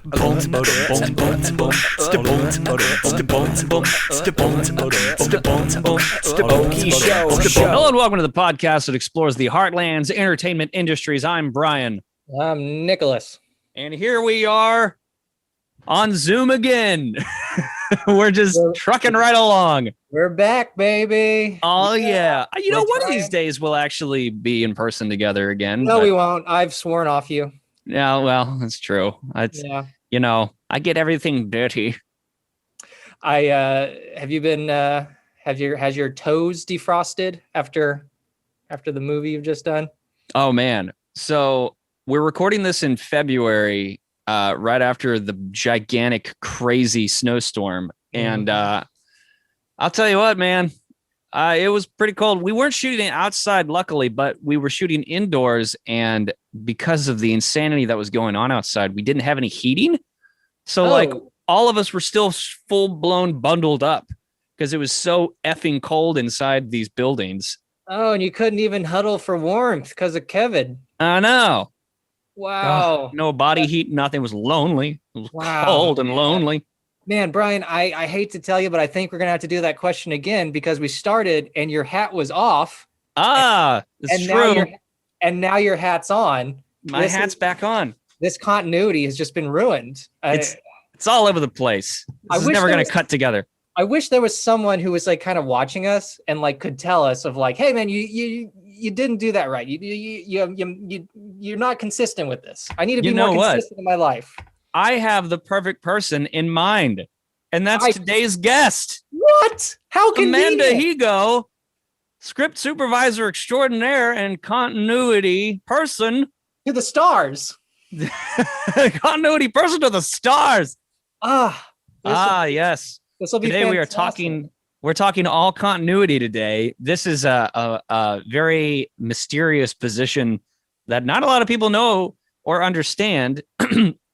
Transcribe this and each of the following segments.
Okie Show. Hello and welcome to the podcast that explores the heartlands entertainment industries. I'm Brian. I'm Nicholas. And here we are on Zoom again. We're just trucking right along. We're back, baby. Oh, yeah. You know, one of these days we'll actually be in person together again. No, we won't. I've sworn off you. Yeah, well, that's true. You know, I get everything dirty. Have you been has your toes defrosted after the movie you've just done? Oh man. So we're recording this in February, right after the gigantic crazy snowstorm. And I'll tell you what, man, it was pretty cold. We weren't shooting outside, luckily, but we were shooting indoors, and because of the insanity that was going on outside, we didn't have any heating. So like all of us were still full blown bundled up because it was so effing cold inside these buildings. Oh, and you couldn't even huddle for warmth because of Kevin. I know. Wow. No body heat, nothing. It was lonely. It was cold and lonely. Man, Brian, I hate to tell you, but I think we're going to have to do that question again because we started and your hat was off. It's true. Now your hat's on. My hat's back on. This continuity has just been ruined. It's all over the place. This is never going to cut together. I wish there was someone who was like kind of watching us and like could tell us of like, hey man, you didn't do that right. You're not consistent with this. I need to be more consistent in my life. I have the perfect person in mind, and that's today's guest. What? How convenient. Amandy Higo, script supervisor extraordinaire and continuity person to the stars. Continuity person to the stars. Yes. This will be today. Fantastic. We're talking all continuity today. This is a very mysterious position that not a lot of people know or understand.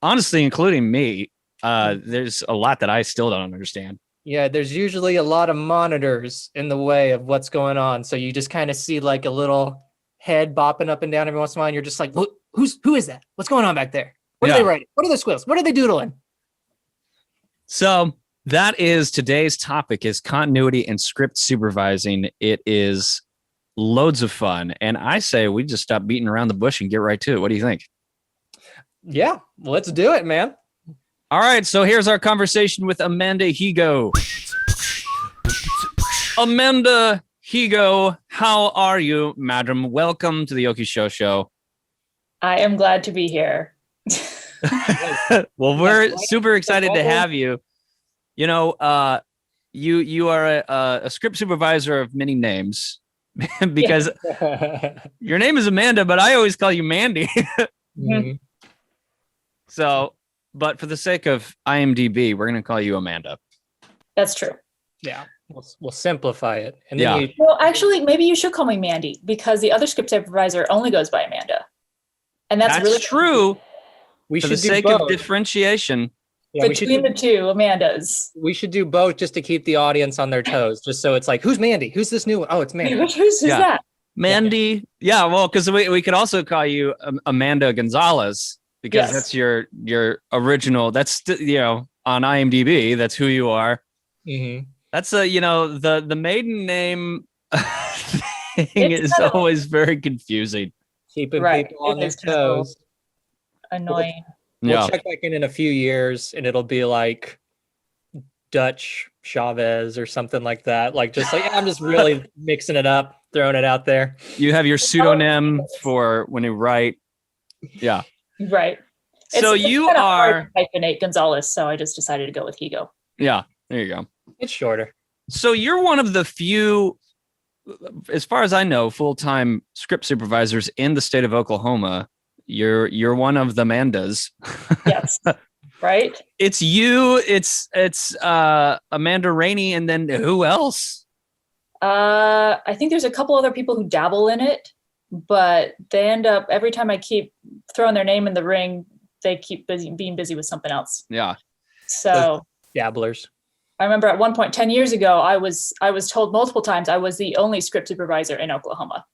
Honestly, including me, there's a lot that I still don't understand. Yeah, there's usually a lot of monitors in the way of what's going on. So you just kind of see like a little head bopping up and down every once in a while. And you're just like, who is that? What's going on back there? What are they writing? What are the squills? What are they doodling? So that is today's topic, is continuity and script supervising. It is loads of fun. And I say we just stop beating around the bush and get right to it. What do you think? Yeah, let's do it, man. All right, so here's our conversation with Amandy Higo. Amandy Higo, how are you, madam? Welcome to the Okie Show. I am glad to be here. Well, we're super excited to have you. You know, you are a script supervisor of many names because your name is Amanda, but I always call you Mandy. Mm-hmm. So, but for the sake of IMDb, we're going to call you Amanda. That's true. Yeah, we'll simplify it. And then well, actually, maybe you should call me Mandy because the other script supervisor only goes by Amanda, and that's really true. We for should the do sake both. of differentiation. Yeah, between the two Amandas. We should do both just to keep the audience on their toes. Just so it's like, who's Mandy? Who's this new one? Oh, it's Mandy. Who's that? Mandy. Yeah, well, because we could also call you Amandy Gonzalez. Because that's your original. That's on IMDb. That's who you are. Mm-hmm. That's the maiden name thing is always very confusing. Keeping people on their toes. Annoying. We'll check back in a few years, and it'll be like Dutch Chavez or something like that. Like just like I'm just really mixing it up, throwing it out there. You have your pseudonym for when you write. Yeah. Right. So you are Amandy Gonzalez, so I just decided to go with Higo. Yeah, there you go. It's shorter. So you're one of the few, as far as I know, full-time script supervisors in the state of Oklahoma. You're one of the Amandas. Yes. Right. It's you. It's Amanda Rainey, and then who else? I think there's a couple other people who dabble in it. But they end up, every time I keep throwing their name in the ring, they keep being busy with something else. Yeah. So those dabblers. I remember at one point 10 years ago, I was told multiple times I was the only script supervisor in Oklahoma.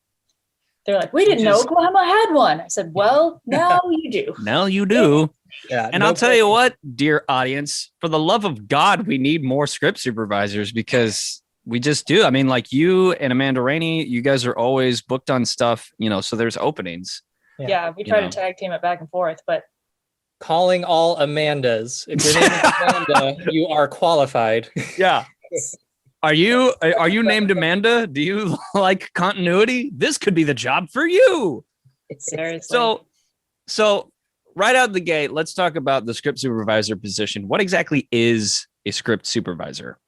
They're like, we didn't know Oklahoma had one. I said, well, now you do. Now you do. Yeah, And I'll tell you what, dear audience, for the love of God, we need more script supervisors because we just do. I mean, like you and Amanda Rainey, you guys are always booked on stuff, so there's openings. Yeah, we try to tag team it back and forth, but calling all Amandas. If your name is Amanda, you are qualified. Yeah. Are you named Amanda? Do you like continuity? This could be the job for you. Seriously. So right out the gate, let's talk about the script supervisor position. What exactly is a script supervisor?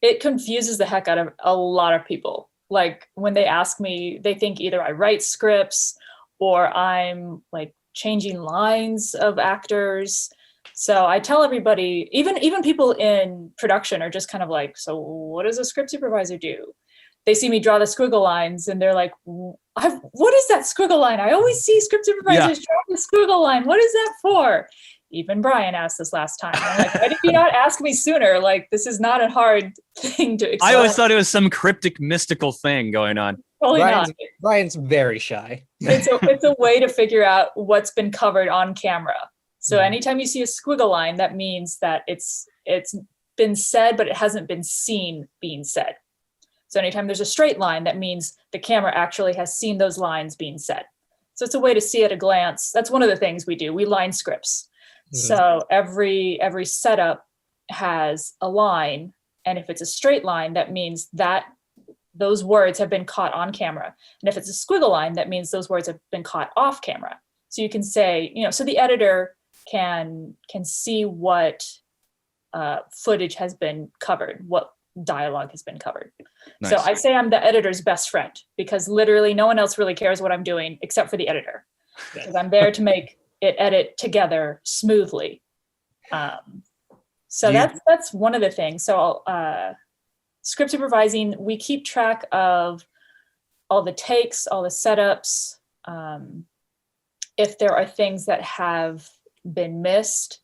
It confuses the heck out of a lot of people. Like when they ask me, they think either I write scripts or I'm like changing lines of actors. So I tell everybody, even people in production are just kind of like, so what does a script supervisor do? They see me draw the squiggle lines and they're like, what is that squiggle line? I always see script supervisors draw the squiggle line. What is that for? Even Brian asked this last time. I'm like, why did you not ask me sooner? Like, this is not a hard thing to explain. I always thought it was some cryptic, mystical thing going on. Totally not. Brian's very shy. It's a way to figure out what's been covered on camera. So anytime you see a squiggle line, that means that it's been said, but it hasn't been seen being said. So anytime there's a straight line, that means the camera actually has seen those lines being said. So it's a way to see at a glance. That's one of the things we do. We line scripts. So every setup has a line, and if it's a straight line, that means that those words have been caught on camera. And if it's a squiggle line, that means those words have been caught off camera. So you can say, so the editor can see what footage has been covered, what dialogue has been covered. Nice. So I say I'm the editor's best friend because literally no one else really cares what I'm doing except for the editor. Because I'm there to make it edit together smoothly. So that's one of the things. So script supervising, we keep track of all the takes, all the setups. If there are things that have been missed,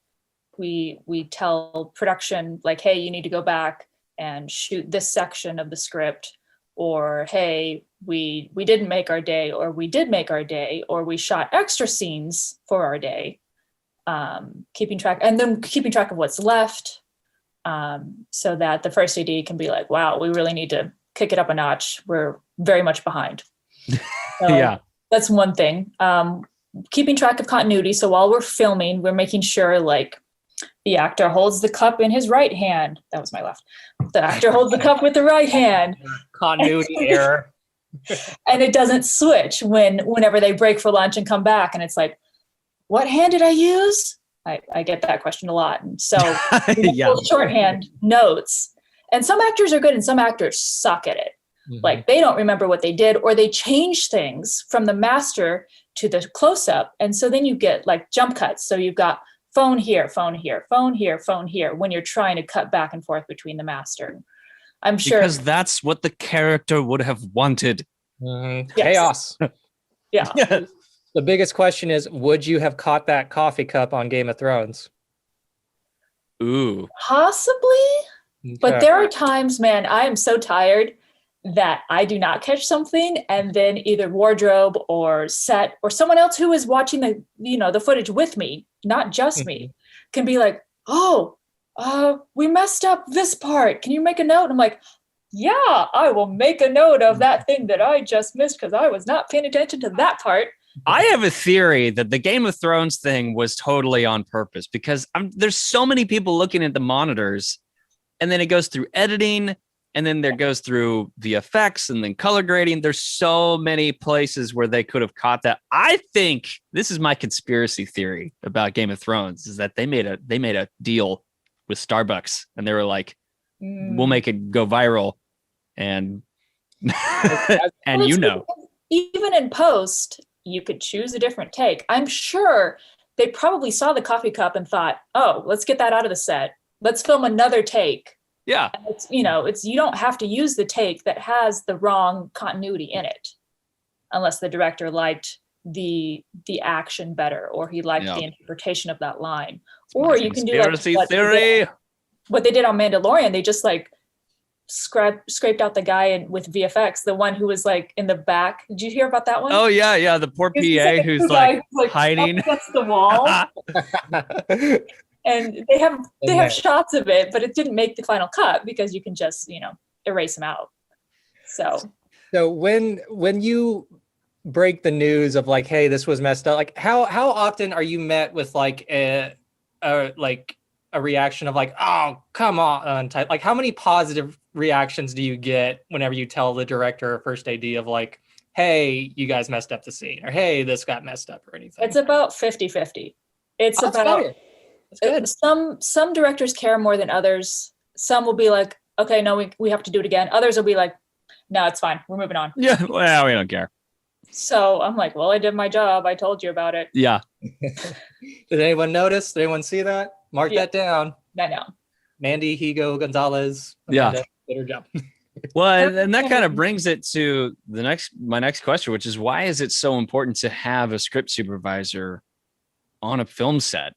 we tell production like, hey, you need to go back and shoot this section of the script, or hey, we didn't make our day, or we did make our day, or we shot extra scenes for our day. Keeping track of what's left, so that the first AD can be like, wow, we really need to kick it up a notch. We're very much behind. So that's one thing. Keeping track of continuity. So while we're filming, we're making sure like the actor holds the cup in his right hand. That was my left. The actor holds the cup with the right hand. Continuity error. And it doesn't switch whenever they break for lunch and come back. And it's like, what hand did I use? I get that question a lot. And so shorthand notes. And some actors are good and some actors suck at it. Like they don't remember what they did, or they change things from the master to the close-up. And so then you get like jump cuts. So you've got phone here, phone here, phone here, phone here, when you're trying to cut back and forth between the master. I'm sure. Because that's what the character would have wanted. Yes. Chaos. Yeah. The biggest question is, would you have caught that coffee cup on Game of Thrones? Ooh. Possibly. Okay. But there are times, man, I am so tired that I do not catch something, and then either wardrobe or set or someone else who is watching the footage with me, not just me, can be like, oh, we messed up this part. Can you make a note? And I'm like, yeah, I will make a note of that thing that I just missed because I was not paying attention to that part. I have a theory that the Game of Thrones thing was totally on purpose because there's so many people looking at the monitors, and then it goes through editing, and then there goes through the effects and then color grading. There's so many places where they could have caught that. I think this is my conspiracy theory about Game of Thrones is that they made a deal with Starbucks and they were like, we'll make it go viral. And, and even in post, you could choose a different take. I'm sure they probably saw the coffee cup and thought, oh, let's get that out of the set. Let's film another take. Yeah. It's you don't have to use the take that has the wrong continuity in it unless the director liked the action better, or he liked the interpretation of that line. Or you can do like what they did on Mandalorian. They just like scraped out the guy with VFX, the one who was like in the back. Did you hear about that one? Oh yeah, the poor He was PA who's like hiding up against the wall, and they have shots of it, but it didn't make the final cut because you can just erase them out. So when you break the news of like, hey, this was messed up, like how often are you met with like a reaction of like, oh, come on, type? Like, how many positive reactions do you get whenever you tell the director or first AD of like, hey, you guys messed up the scene, or hey, this got messed up, or anything? It's about 50-50. It's about some directors care more than others. Some will be like, okay, no, we have to do it again. Others will be like, no, it's fine, we're moving on. Yeah, well, we don't care. So I'm like, well, I did my job. I told you about it. Yeah. Did anyone notice? Did anyone see that? Mark that down. I know. Amandy, Higo, Gonzalez. Amanda, did her job. Well, and that kind of brings it to my next question, which is, why is it so important to have a script supervisor on a film set?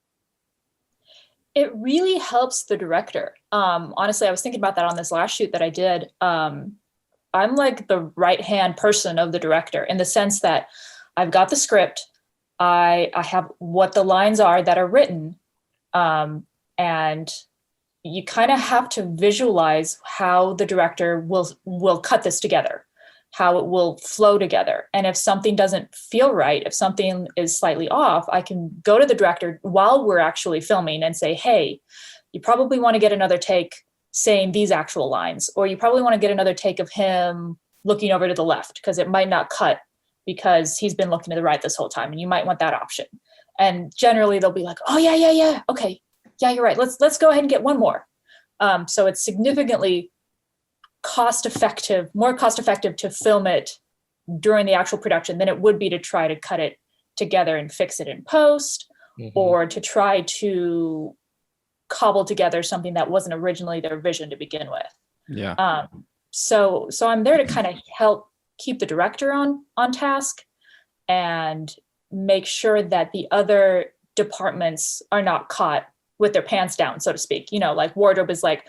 It really helps the director. Honestly, I was thinking about that on this last shoot that I did. I'm like the right-hand person of the director in the sense that I've got the script. I have what the lines are that are written. And you kind of have to visualize how the director will cut this together, how it will flow together. And if something doesn't feel right, if something is slightly off, I can go to the director while we're actually filming and say, hey, you probably want to get another take saying these actual lines, or you probably want to get another take of him looking over to the left because it might not cut because he's been looking to the right this whole time, and you might want that option. And generally they'll be like, oh yeah, okay, yeah, you're right, let's go ahead and get one more. So it's significantly more cost effective to film it during the actual production than it would be to try to cut it together and fix it in post, or to try to cobble together something that wasn't originally their vision to begin with. Yeah. So I'm there to kind of help keep the director on task and make sure that the other departments are not caught with their pants down, so to speak. Like wardrobe is like,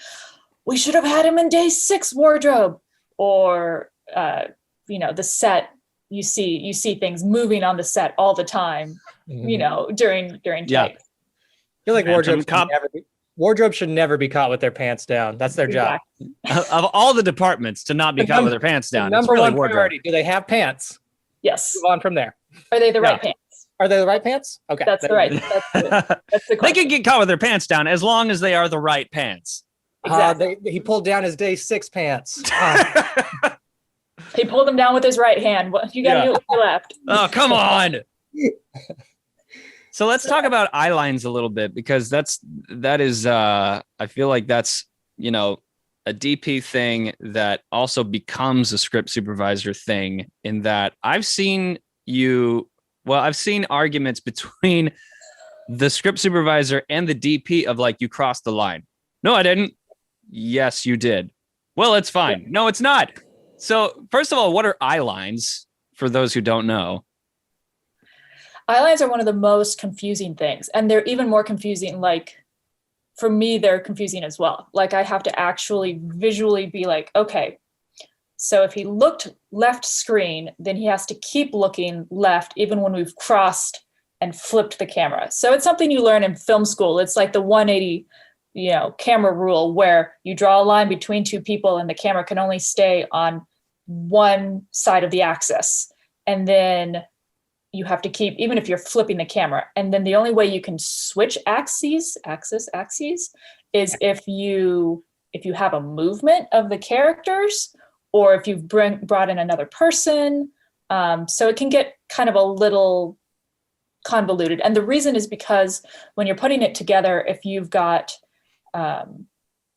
we should have had him in day 6 wardrobe, or the set, you see things moving on the set all the time, during yeah. take. I feel like wardrobe should never be caught with their pants down. That's their job. Of all the departments to not be caught with their pants down. Number one priority. Do they have pants? Yes. Move on from there. Are they the right pants? Are they the right pants? Okay. That's right. That's the question. They can get caught with their pants down as long as they are the right pants. Exactly. He pulled down his day 6 pants. He pulled them down with his right hand. You got to do it with your left. Oh, come on. So let's talk about eye lines a little bit, because that is I feel like that's, a DP thing that also becomes a script supervisor thing, in that I've seen arguments between the script supervisor and the DP of like, you crossed the line. No, I didn't. Yes, you did. Well, it's fine. No, it's not. So first of all, what are eye lines for those who don't know? Eye lines are one of the most confusing things, and they're even more confusing. Like, for me, they're confusing as well. Like, I have to actually visually be like, okay, so if he looked left screen, then he has to keep looking left, even when we've crossed and flipped the camera. So it's something you learn in film school. It's like the 180, camera rule, where you draw a line between two people and the camera can only stay on one side of the axis. And then you have to keep, even if you're flipping the camera. And then the only way you can switch axes is if you have a movement of the characters, or if you've brought in another person. So it can get kind of a little convoluted. And the reason is because when you're putting it together, if you've got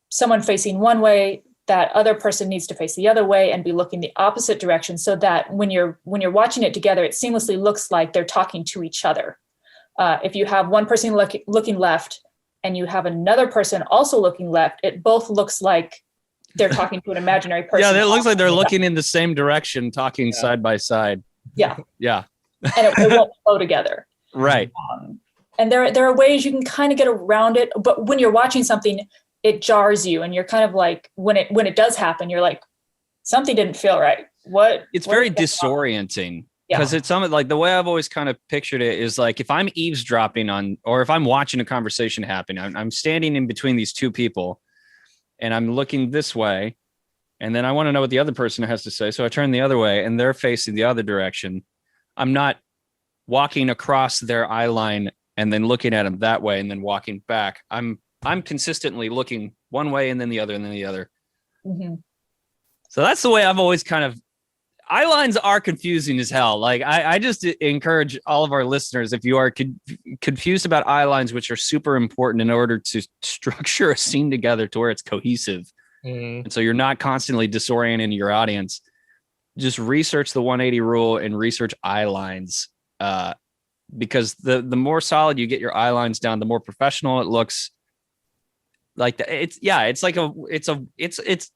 someone facing one way, that other person needs to face the other way and be looking the opposite direction, so that when you're watching it together, it seamlessly looks like they're talking to each other. If you have one person looking left and you have another person also looking left, it both looks like they're talking to an imaginary person. Yeah, it looks like they're looking in the same direction, talking side by side. Yeah. Yeah. And it won't flow together. Right. And there are ways you can kind of get around it, but when you're watching something, it jars you, and you're kind of like, when it does happen, you're like, something didn't feel right. It's what very is going on? disorienting Yeah. because it's something like the way I've always kind of pictured it is like if I'm eavesdropping on, or if I'm watching a conversation happen, I'm standing in between these two people and I'm looking this way. And then I want to know what the other person has to say. So I turn the other way and they're facing the other direction. I'm not walking across their eye line and then looking at them that way and then walking back. I'm consistently looking one way and then the other and then the other. Mm-hmm. So that's the way I've always kind of, eye lines are confusing as hell. Like I just encourage all of our listeners, if you are confused about eye lines, which are super important in order to structure a scene together to where it's cohesive. And so you're not constantly disorienting your audience, just research the 180 rule and research eye lines. Because the more solid you get your eye lines down, the more professional it looks. Like it's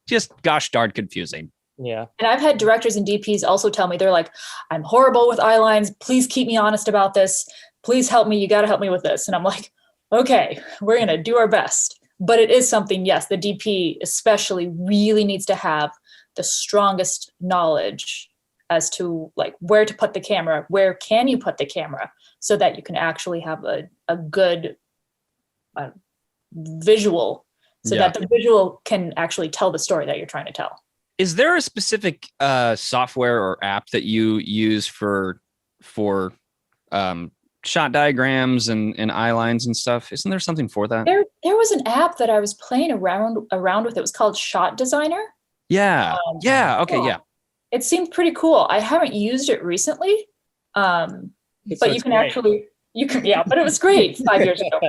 just gosh darn confusing. Yeah. And I've had directors and DPs also tell me, they're like, I'm horrible with eye lines. Please keep me honest about this. Please help me. You got to help me with this. And I'm like, okay, we're going to do our best. But it is something, yes, the DP especially really needs to have the strongest knowledge as to like where to put the camera, where can you put the camera so that you can actually have a good visual, so that the visual can actually tell the story that you're trying to tell. Is there a specific software or app that you use for shot diagrams and eye lines and stuff? Isn't there something for that? There was an app that I was playing around with. It was called Shot Designer. Yeah. Okay. Yeah. It seemed pretty cool. I haven't used it recently, but you can actually. But it was great 5 years ago.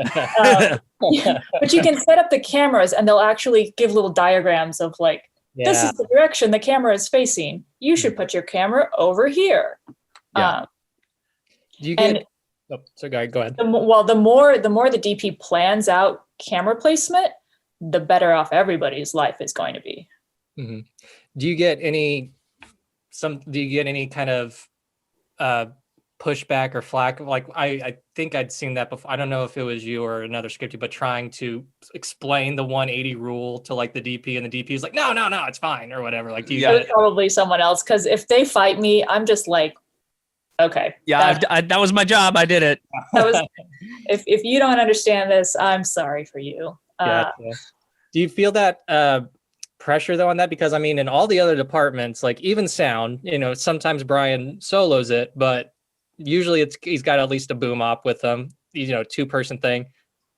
But you can set up the cameras and they'll actually give little diagrams of like, this is the direction the camera is facing. You should put your camera over here. Yeah. Do you get? So go ahead. The more the DP plans out camera placement, the better off everybody's life is going to be. Mm-hmm. Do you get any kind of pushback or flack? Like I think I'd seen that before. I don't know if it was you or another scripty, but trying to explain the 180 rule to like the DP, and the DP is like, no, it's fine or whatever. Like, do you? It was probably someone else, because if they fight me, I'm just like, okay. Yeah, that was my job. I did it. If you don't understand this, I'm sorry for you. Do you feel that pressure though on that? Because I mean, in all the other departments, like even sound, sometimes Brian solos it, but usually he's got at least a boom op with him, 2-person thing.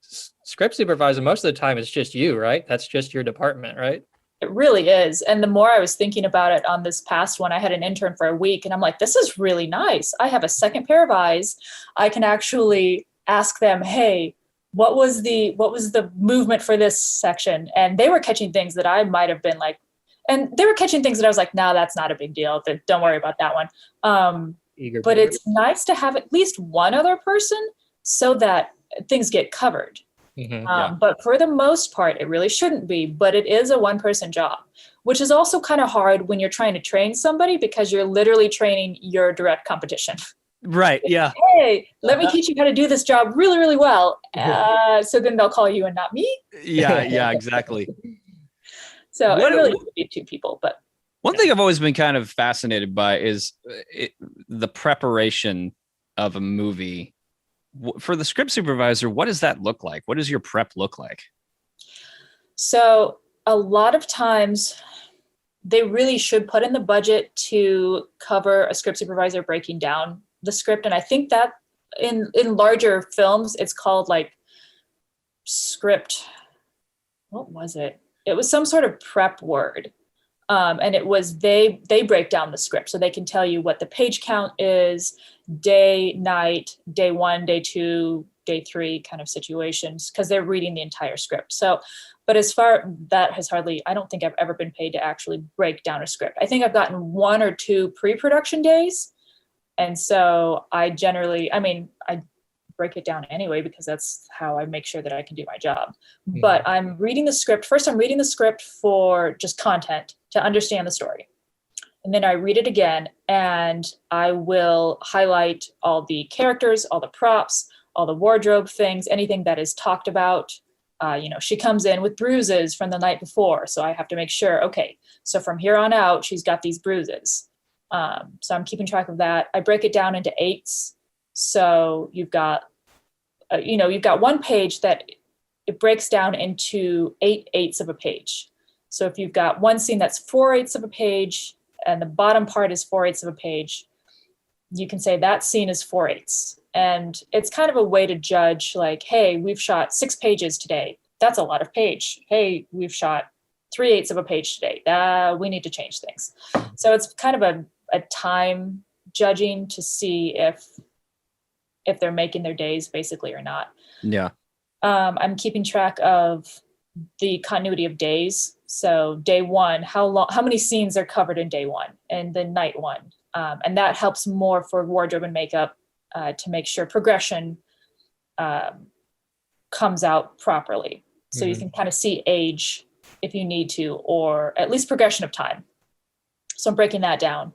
Script supervisor, most of the time it's just you, right? That's just your department, right? It really is. And the more I was thinking about it on this past one, I had an intern for a week and I'm like, this is really nice. I have a second pair of eyes. I can actually ask them, hey, what was the movement for this section? And they were catching things that I might have been like, and they were catching things that I was like, no, that's not a big deal. Don't worry about that one. But it's nice to have at least one other person so that things get covered. Mm-hmm. But for the most part, it really shouldn't be, but it is a one-person job, which is also kind of hard when you're trying to train somebody, because you're literally training your direct competition. Right. Yeah. Hey, let me teach you how to do this job really, really well. So then they'll call you and not me. Yeah, exactly. So it really should be 2 people, but. One thing I've always been kind of fascinated by is the preparation of a movie. For the script supervisor, what does that look like? What does your prep look like? So a lot of times they really should put in the budget to cover a script supervisor breaking down the script. And I think that in larger films, it's called like script. What was it? It was some sort of prep word. And it was they break down the script so they can tell you what the page count is, day, night, day 1, day 2, day 3 kind of situations, because they're reading the entire script. So, but as far that has I don't think I've ever been paid to actually break down a script. I think I've gotten 1 or 2 pre-production days. And so I break it down anyway, because that's how I make sure that I can do my job. Mm-hmm. But I'm reading the script. First, I'm reading the script for just content to understand the story. And then I read it again and I will highlight all the characters, all the props, all the wardrobe things, anything that is talked about She comes in with bruises from the night before. So I have to make sure, okay, so from here on out, she's got these bruises. So I'm keeping track of that. I break it down into 8s. So you've got, you've got one page that it breaks down into 8/8 of a page. So if you've got one scene that's 4/8 of a page and the bottom part is 4/8 of a page, you can say that scene is 4/8. And it's kind of a way to judge, like, hey, we've shot 6 pages today. That's a lot of page. Hey, we've shot 3/8 of a page today. We need to change things. So it's kind of a time judging to see if they're making their days basically or not. Yeah. I'm keeping track of the continuity of days. So day 1, how many scenes are covered in day 1 and then night 1. And that helps more for wardrobe and makeup to make sure progression comes out properly. So you can kind of see age if you need to, or at least progression of time. So I'm breaking that down.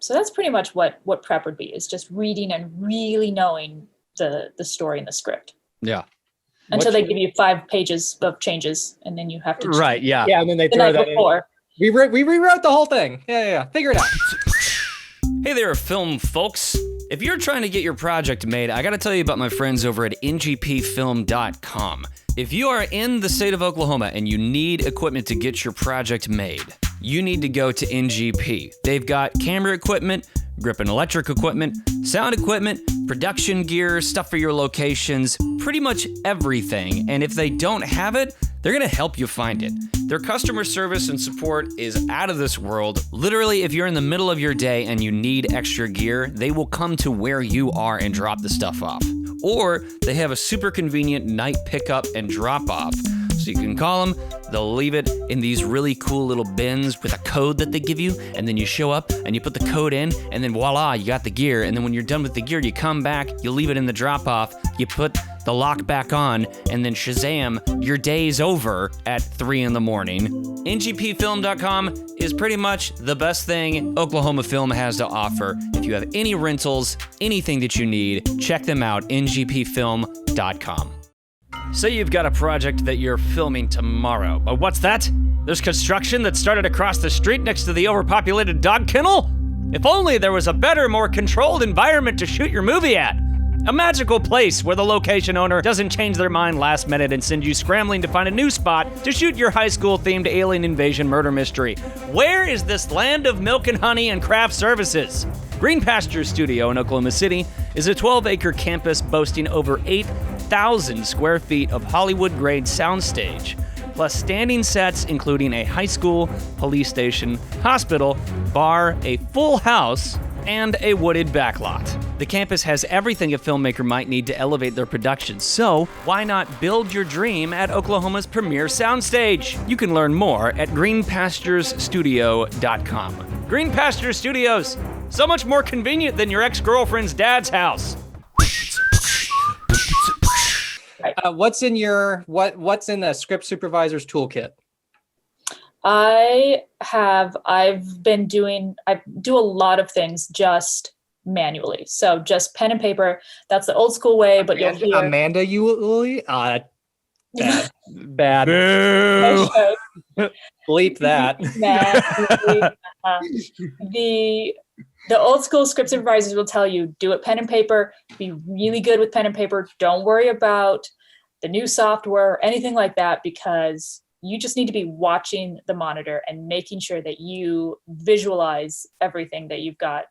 So that's pretty much what prep would be, is just reading and really knowing the story and the script. Yeah. Until they give you 5 pages of changes, and then you have to Right. Yeah. Yeah, and then they the throw night that before. in. We rewrote the whole thing. Yeah. Figure it out. Hey there, film folks. If you're trying to get your project made, I gotta tell you about my friends over at ngpfilm.com. If you are in the state of Oklahoma and you need equipment to get your project made, you need to go to NGP. They've got camera equipment, grip and electric equipment, sound equipment, production gear, stuff for your locations, pretty much everything. And if they don't have it, they're gonna help you find it. Their customer service and support is out of this world. Literally, if you're in the middle of your day and you need extra gear, they will come to where you are and drop the stuff off. Or they have a super convenient night pickup and drop off. So you can call them, they'll leave it in these really cool little bins with a code that they give you, and then you show up and you put the code in, and then voila, you got the gear. And then when you're done with the gear, you come back, you leave it in the drop off, you put the lock back on, and then shazam, your day's over at 3 a.m. ngpfilm.com is pretty much the best thing Oklahoma Film has to offer. If you have any rentals, anything that you need, check them out, ngpfilm.com. Say you've got a project that you're filming tomorrow, but what's that? There's construction that started across the street next to the overpopulated dog kennel? If only there was a better, more controlled environment to shoot your movie at. A magical place where the location owner doesn't change their mind last minute and send you scrambling to find a new spot to shoot your high school-themed alien invasion murder mystery. Where is this land of milk and honey and craft services? Green Pastures Studio in Oklahoma City is a 12-acre campus boasting over 8,000 square feet of Hollywood-grade soundstage, plus standing sets including a high school, police station, hospital, bar, a full house, and a wooded backlot. The campus has everything a filmmaker might need to elevate their production, so why not build your dream at Oklahoma's premier soundstage? You can learn more at greenpasturesstudio.com. Green Pastures Studios, so much more convenient than your ex-girlfriend's dad's house. What's in the script supervisor's toolkit? I do a lot of things just manually. So just pen and paper. That's the old school way, but you'll hear Amanda Uli? Bad. Bad. Boo! Bleep that. The old school script supervisors will tell you, do it pen and paper, be really good with pen and paper. Don't worry about the new software or anything like that, because you just need to be watching the monitor and making sure that you visualize everything that you've got,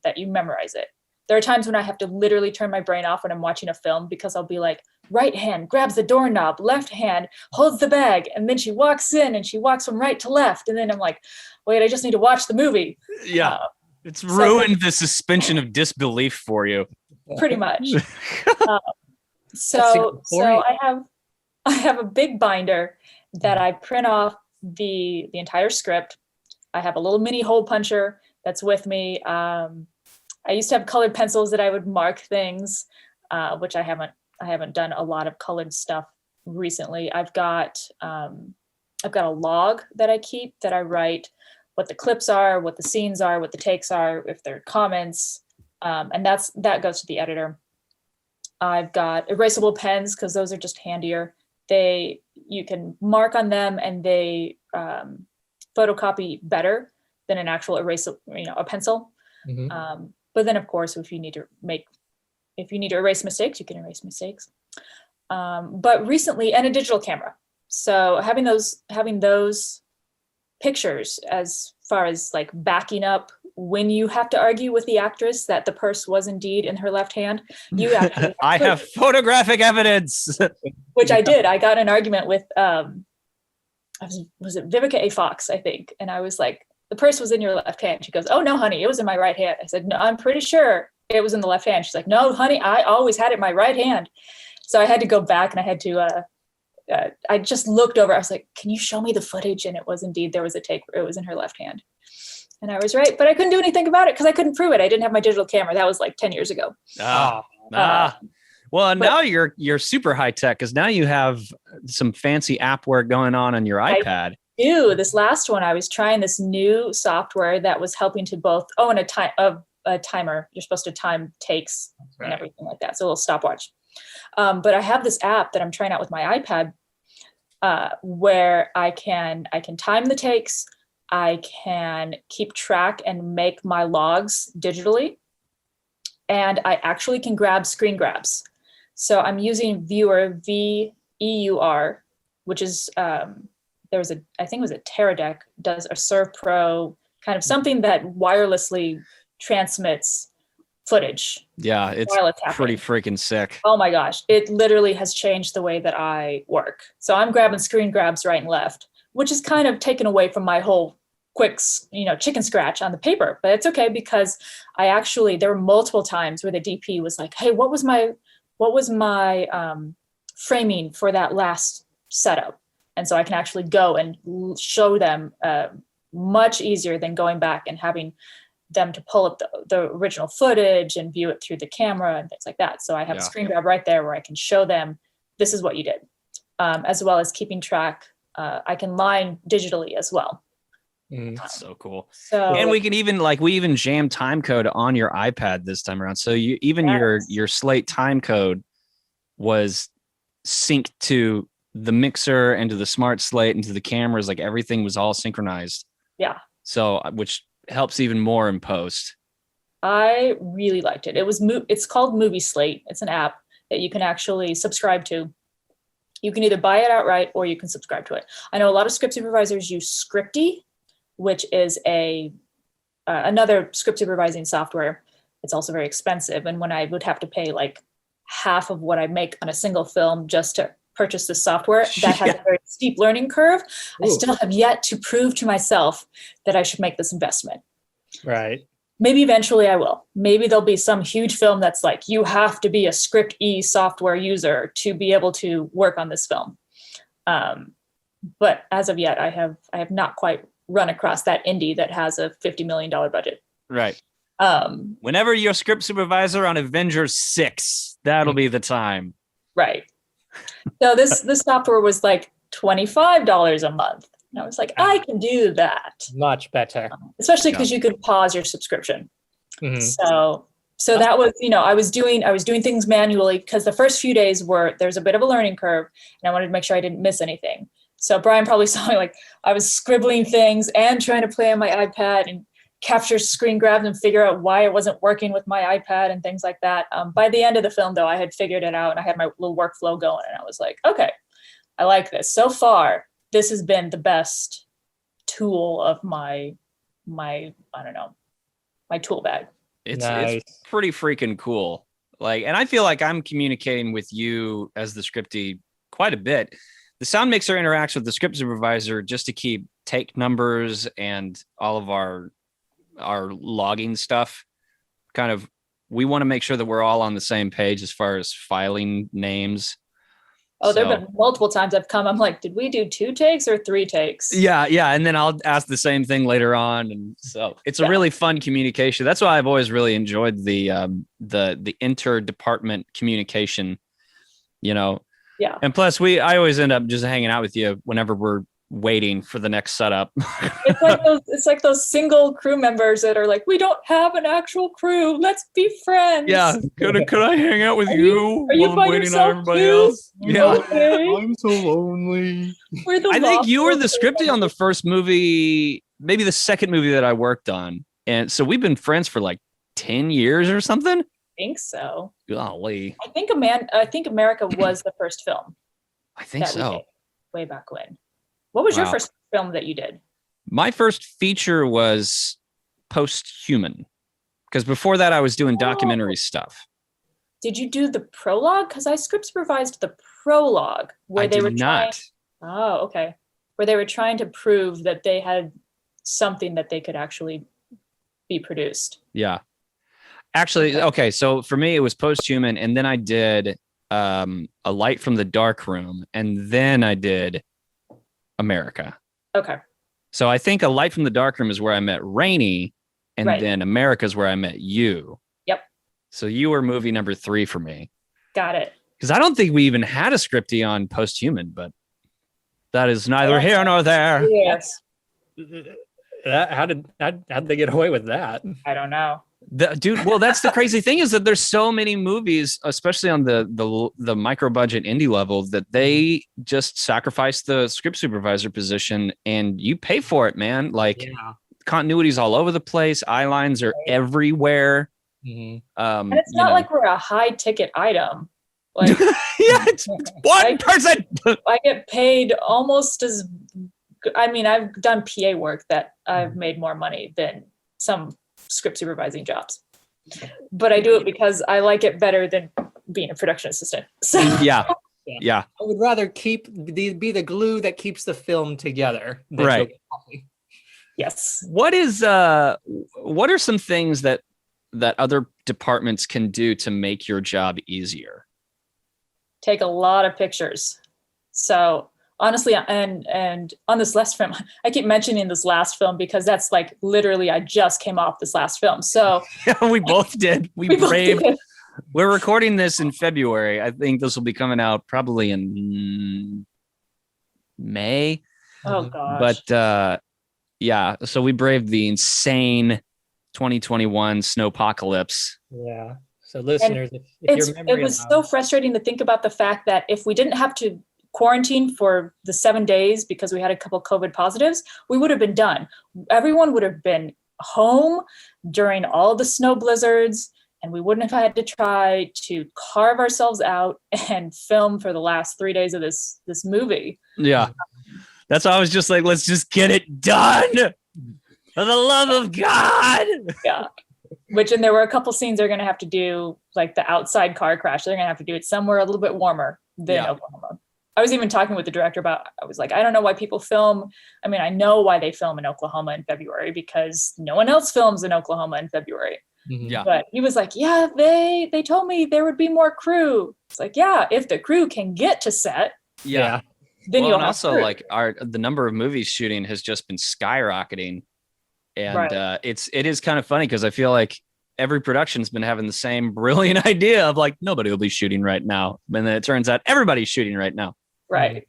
that you memorize it. There are times when I have to literally turn my brain off when I'm watching a film, because I'll be like, right hand grabs the doorknob, left hand holds the bag, and then she walks in and she walks from right to left. And then I'm like, wait, I just need to watch the movie. Yeah. It's ruined the suspension of disbelief for you. Pretty much. So I have a big binder that I print off the entire script. I have a little mini hole puncher that's with me. I used to have colored pencils that I would mark things, which I haven't done a lot of colored stuff recently. I've got a log that I keep, that I write what the clips are, what the scenes are, what the takes are, if there are comments, and that goes to the editor. I've got erasable pens because those are just handier. You can mark on them and they photocopy better than an actual a pencil. But then of course, if you need to erase mistakes, you can erase mistakes. But recently, and a digital camera. So having those pictures as far as like backing up when you have to argue with the actress that the purse was indeed in her left hand, you actually I have photographic evidence. Which I did. I got an argument with was it Vivica A. Fox, I think. And I was like, the purse was in your left hand. She goes, oh no, honey, it was in my right hand. I said, no, I'm pretty sure it was in the left hand. She's like, no, honey, I always had it in my right hand. So I had to go back and I had to I just looked over. I was like, can you show me the footage? And it was indeed, there was a take where it was in her left hand. And I was right, but I couldn't do anything about it because I couldn't prove it. I didn't have my digital camera. That was like 10 years ago. Well, now you're super high tech because now you have some fancy appware going on your iPad. This last one, I was trying this new software that was helping to both, and a timer. You're supposed to time takes and everything like that. So a little stopwatch. But I have this app that I'm trying out with my iPad where I can time the takes. I can keep track and make my logs digitally. And I actually can grab screen grabs. So I'm using Viewer, VEUR, which is, I think it was a Teradek, does a Serve Pro, kind of something that wirelessly transmits footage. Yeah, it's pretty freaking sick. Oh my gosh. It literally has changed the way that I work. So I'm grabbing screen grabs right and left, which is kind of taken away from my whole quick, chicken scratch on the paper, but it's okay because there were multiple times where the DP was like, hey, what was my framing for that last setup? And so I can actually go and show them much easier than going back and having them to pull up the original footage and view it through the camera and things like that. So I have a screen grab right there where I can show them, this is what you did, as well as keeping track. I can line digitally as well. That's so cool. And we can even jam time code on your iPad this time around. So your Slate time code was synced to the mixer and to the smart slate and to the cameras. Like everything was all synchronized. Yeah. So which helps even more in post. I really liked it. It's called Movie Slate. It's an app that you can actually subscribe to. You can either buy it outright or you can subscribe to it. I know a lot of script supervisors use Scripty, which is another script supervising software. It's also very expensive. And when I would have to pay like half of what I make on a single film just to purchase this software, that has a very steep learning curve. Ooh. I still have yet to prove to myself that I should make this investment. Right. Maybe eventually I will. Maybe there'll be some huge film that's like, you have to be a Script-E software user to be able to work on this film. But as of yet, I have not quite run across that indie that has a $50 million budget. Right. Whenever you're a script supervisor on Avengers 6, that'll be the time. Right. So this software was like $25 a month. And I was like, I can do that. Much better. Especially because you could pause your subscription. Mm-hmm. So that was, I was doing things manually because the first few days there's a bit of a learning curve and I wanted to make sure I didn't miss anything. So Brian probably saw me like I was scribbling things and trying to play on my iPad and capture screen grabs and figure out why it wasn't working with my iPad and things like that. By the end of the film, though, I had figured it out and I had my little workflow going and I was like, okay, I like this. So far, this has been the best tool of my tool bag. It's pretty freaking cool. And I feel like I'm communicating with you as the scripty quite a bit. The sound mixer interacts with the script supervisor just to keep take numbers and all of our logging stuff. Kind of, we want to make sure that we're all on the same page as far as filing names. Oh, there have been multiple times I'm like, did we do 2 takes or 3 takes? Yeah. And then I'll ask the same thing later on. And so it's a really fun communication. That's why I've always really enjoyed the interdepartment communication, Yeah. And plus I always end up just hanging out with you whenever we're waiting for the next setup. It's like those single crew members that are like, we don't have an actual crew. Let's be friends. Yeah. Could I hang out with you Are you while by I'm waiting on yourself everybody too? else? Yeah. Okay. I'm so lonely. We're the I think you were the lost scripty on the first movie, maybe the second movie that I worked on. And so we've been friends for like 10 years or something. I think so. Golly. I think America was the first film. I think that we so. did way back when. What was your Wow. first film that you did? My first feature was Post-Human, because before that I was doing documentary stuff. Did you do the prologue? Because I script supervised the prologue where I they did were not. Oh, okay. Where they were trying to prove that they had something that they could actually be produced. Yeah. Actually, okay. So for me, it was Post-Human, and then I did A Light from the Dark Room, and then I did America. Okay. So I think A Light from the Dark Room is where I met Rainey, and Right. then America is where I met you. Yep. So you were movie number 3 for me. Got it. Because I don't think we even had a scripty on Post-Human, but that is neither here nor there. Yes. How'd they get away with that? I don't know. Dude, well, that's the crazy thing is that there's so many movies, especially on the micro budget indie level, that they just sacrifice the script supervisor position and you pay for it, man. Like continuity's all over the place, eye lines are everywhere. Mhm. And it's not like we're a high ticket item. Like yeah, it's one person. I get paid almost as I mean, I've done PA work that I've made more money than some script supervising jobs. But I do it because I like it better than being a production assistant. So Yeah. I would rather be the glue that keeps the film together. Than Right. go get coffee. yes. What are some things that other departments can do to make your job easier? Take a lot of pictures. So honestly, and on this last film, I keep mentioning this last film because that's like literally I just came off this last film. So We both did. We both braved. did. We're recording this in February. I think this will be coming out probably in May. Oh gosh. But yeah, so we braved the insane 2021 snowpocalypse. Yeah. So listeners, if your memory it was allows- so frustrating to think about the fact that if we didn't have to quarantine for the 7 days because we had a couple COVID positives, we would have been done. Everyone would have been home during all the snow blizzards, and we wouldn't have had to try to carve ourselves out and film for the last 3 days of this movie. Yeah. That's why I was just like, let's just get it done. For the love of God. Yeah. And there were a couple scenes they're going to have to do, like the outside car crash. They're going to have to do it somewhere a little bit warmer than Oklahoma. I was even talking with the director about, I was like, I don't know why people film. I mean, I know why they film in Oklahoma in February because no one else films in Oklahoma in February. Mhm. Yeah. But he was like, yeah, they told me there would be more crew. It's like, yeah, if the crew can get to set, Yeah. then Well, you'll and have also crew. like the number of movies shooting has just been skyrocketing. And Right. it is kind of funny because I feel like every production's been having the same brilliant idea of like, nobody will be shooting right now. And then it turns out everybody's shooting right now. Right.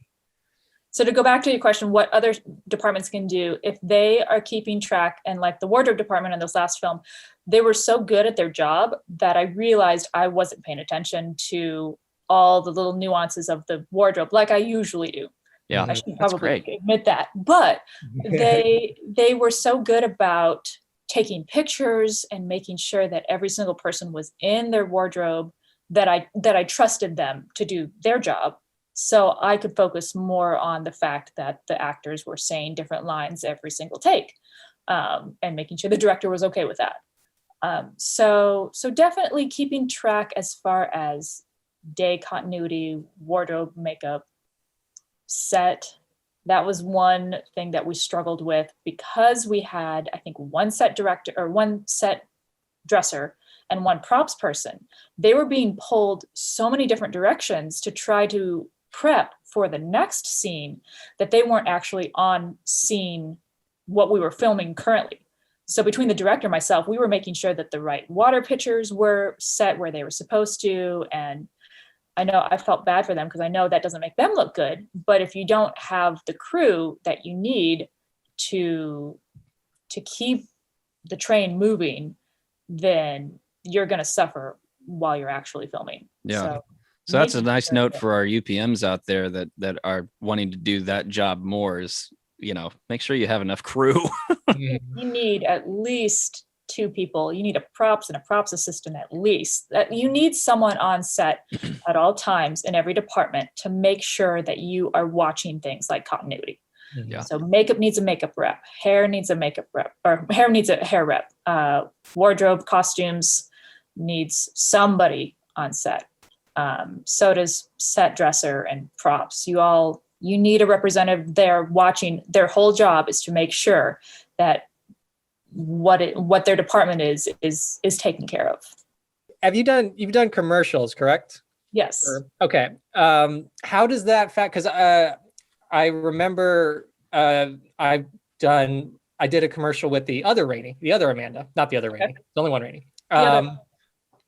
So to go back to your question, what other departments can do if they are keeping track, and like the wardrobe department in this last film, they were so good at their job that I realized I wasn't paying attention to all the little nuances of the wardrobe like I usually do. Yeah. I should That's probably great. admit that. But they were so good about taking pictures and making sure that every single person was in their wardrobe that I trusted them to do their job. So I could focus more on the fact that the actors were saying different lines every single take, and making sure the director was okay with that. So definitely keeping track as far as day continuity, wardrobe, makeup, set. That was one thing that we struggled with because we had, I think, one set director or one set dresser and one props person. They were being pulled so many different directions to try to prep for the next scene that they weren't actually on scene what we were filming currently. So between the director and myself, we were making sure that the right water pitchers were set where they were supposed to. And I know I felt bad for them because I know that doesn't make them look good. But if you don't have the crew that you need to keep the train moving, then you're going to suffer while you're actually filming. Yeah. So that's a making nice sure note that- for our UPMs out there that are wanting to do that job more is, make sure you have enough crew. Mhm. You need at least 2 people. You need a props and a props assistant at least. You need someone on set at all times in every department to make sure that you are watching things like continuity. Yeah. So makeup needs a makeup rep, hair needs a makeup rep, or hair needs a hair rep. Wardrobe, costumes needs somebody on set. So does set dresser and props. You need a representative there watching. Their whole job is to make sure that what their department is taken care of. You've done commercials, correct? Yes. Okay. How does that fact? Because I remember I did a commercial with the other Amanda, not the other Rainey, the only one Rainey. other-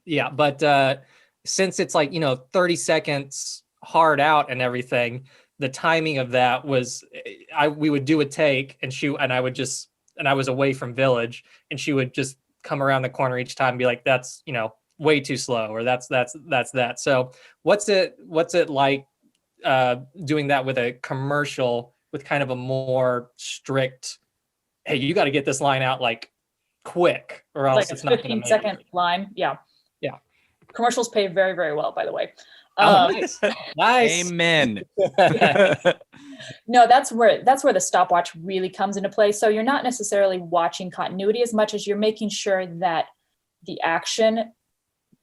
Yeah, but since it's like 30 seconds hard out and everything, the timing of that was we would do a take and I was away from Village and she would just come around the corner each time and be like, that's way too slow, or that's that. So what's it like doing that with a commercial with kind of a more strict, hey, you got to get this line out like quick or else Like a it's not going to 15-second line. Yeah. Yeah. Commercials pay very, very well, by the way. Nice. Amen. No, that's where the stopwatch really comes into play. So you're not necessarily watching continuity as much as you're making sure that the action